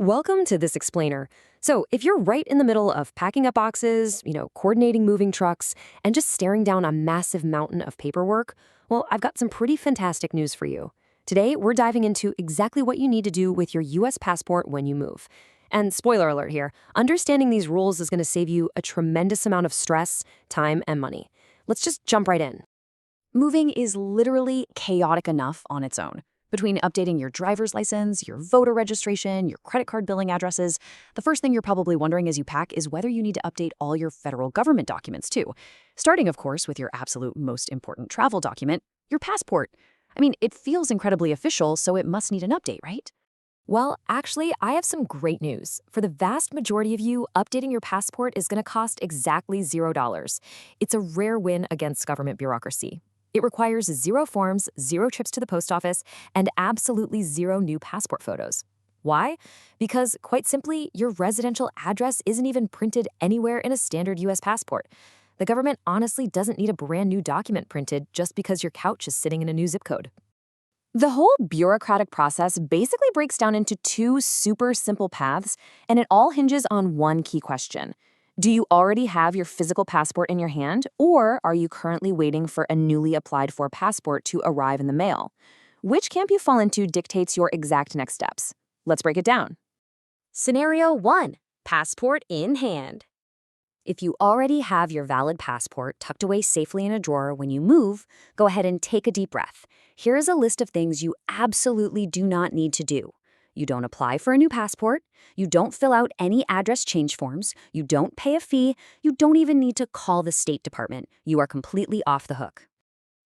Welcome to This Explainer. So, if you're right in the middle of packing up boxes, coordinating moving trucks, and just staring down a massive mountain of paperwork, well, I've got some pretty fantastic news for you. Today, we're diving into exactly what you need to do with your U.S. passport when you move. And spoiler alert here, understanding these rules is going to save you a tremendous amount of stress, time, and money. Let's just jump right in. Moving is literally chaotic enough on its own. Between updating your driver's license, your voter registration, your credit card billing addresses, the first thing you're probably wondering as you pack is whether you need to update all your federal government documents too. Starting, of course, with your absolute most important travel document, your passport. I mean, it feels incredibly official, so it must need an update, right? Well, actually, I have some great news. For the vast majority of you, updating your passport is going to cost exactly $0. It's a rare win against government bureaucracy. It requires 0 forms, 0 trips to the post office, and absolutely 0 new passport photos. Why? Because, quite simply, your residential address isn't even printed anywhere in a standard U.S. passport. The government honestly doesn't need a brand new document printed just because your couch is sitting in a new zip code. The whole bureaucratic process basically breaks down into 2 super simple paths, and it all hinges on one key question. Do you already have your physical passport in your hand, or are you currently waiting for a newly applied for passport to arrive in the mail? Which camp you fall into dictates your exact next steps. Let's break it down. Scenario 1. Passport in hand. If you already have your valid passport tucked away safely in a drawer when you move, go ahead and take a deep breath. Here's a list of things you absolutely do not need to do. You don't apply for a new passport, you don't fill out any address change forms, you don't pay a fee, you don't even need to call the State Department. You are completely off the hook.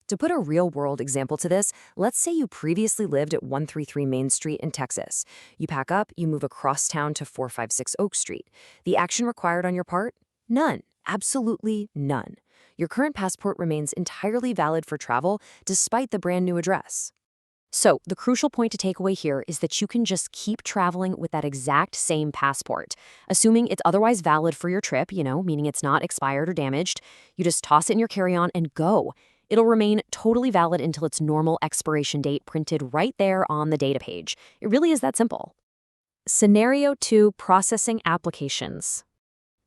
To put a real-world example to this, let's say you previously lived at 133 Main Street in Texas. You pack up, you move across town to 456 Oak Street. The action required on your part? None. Absolutely none. Your current passport remains entirely valid for travel despite the brand new address. So, the crucial point to take away here is that you can just keep traveling with that exact same passport. Assuming it's otherwise valid for your trip, meaning it's not expired or damaged, you just toss it in your carry-on and go. It'll remain totally valid until its normal expiration date printed right there on the data page. It really is that simple. Scenario 2. Processing applications.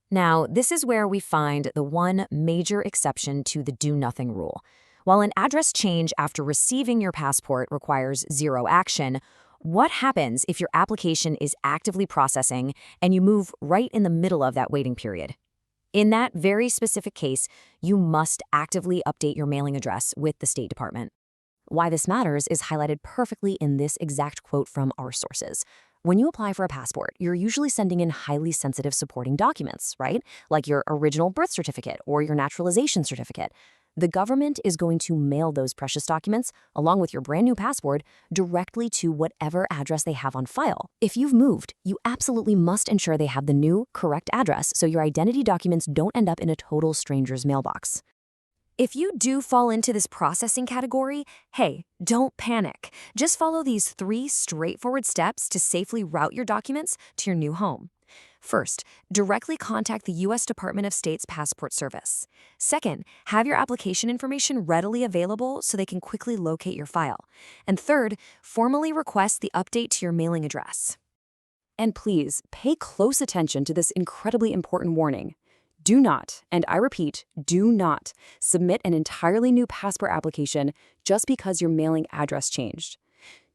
Now, this is where we find the one major exception to the do-nothing rule. While an address change after receiving your passport requires 0 action, what happens if your application is actively processing and you move right in the middle of that waiting period? In that very specific case, you must actively update your mailing address with the State Department. Why this matters is highlighted perfectly in this exact quote from our sources. When you apply for a passport, you're usually sending in highly sensitive supporting documents, right? Like your original birth certificate or your naturalization certificate. The government is going to mail those precious documents, along with your brand new passport, directly to whatever address they have on file. If you've moved, you absolutely must ensure they have the new, correct address so your identity documents don't end up in a total stranger's mailbox. If you do fall into this processing category, hey, don't panic. Just follow these 3 straightforward steps to safely route your documents to your new home. First, directly contact the U.S. Department of State's Passport Service. Second, have your application information readily available so they can quickly locate your file. And third, formally request the update to your mailing address. And please, pay close attention to this incredibly important warning. Do not, and I repeat, do not, submit an entirely new passport application just because your mailing address changed.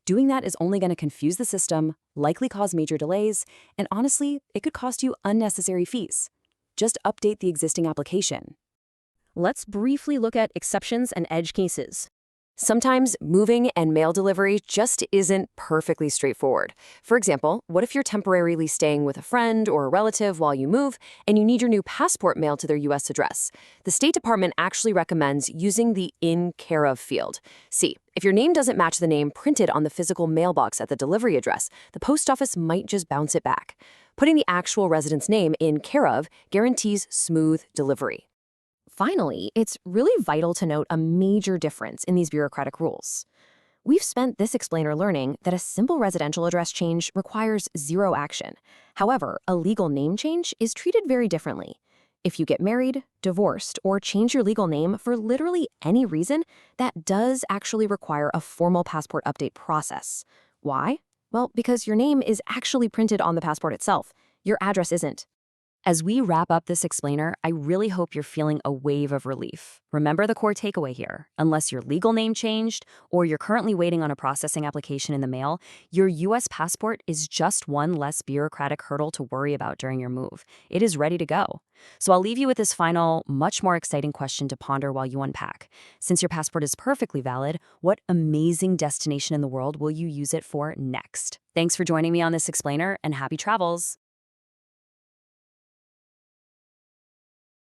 Doing that is only going to confuse the system, likely cause major delays, and honestly, it could cost you unnecessary fees. Just update the existing application. Let's briefly look at exceptions and edge cases. Sometimes moving and mail delivery just isn't perfectly straightforward. For example, what if you're temporarily staying with a friend or a relative while you move and you need your new passport mailed to their U.S. address? The State Department actually recommends using the in care of field. See, if your name doesn't match the name printed on the physical mailbox at the delivery address, the post office might just bounce it back. Putting the actual resident's name in care of guarantees smooth delivery. Finally, it's really vital to note a major difference in these bureaucratic rules. We've spent this explainer learning that a simple residential address change requires 0 action. However, a legal name change is treated very differently. If you get married, divorced, or change your legal name for literally any reason, that does actually require a formal passport update process. Why? Well, because your name is actually printed on the passport itself. Your address isn't. As we wrap up this explainer, I really hope you're feeling a wave of relief. Remember the core takeaway here. Unless your legal name changed or you're currently waiting on a processing application in the mail, your U.S. passport is just one less bureaucratic hurdle to worry about during your move. It is ready to go. So I'll leave you with this final, much more exciting question to ponder while you unpack. Since your passport is perfectly valid, what amazing destination in the world will you use it for next? Thanks for joining me on this explainer, and happy travels!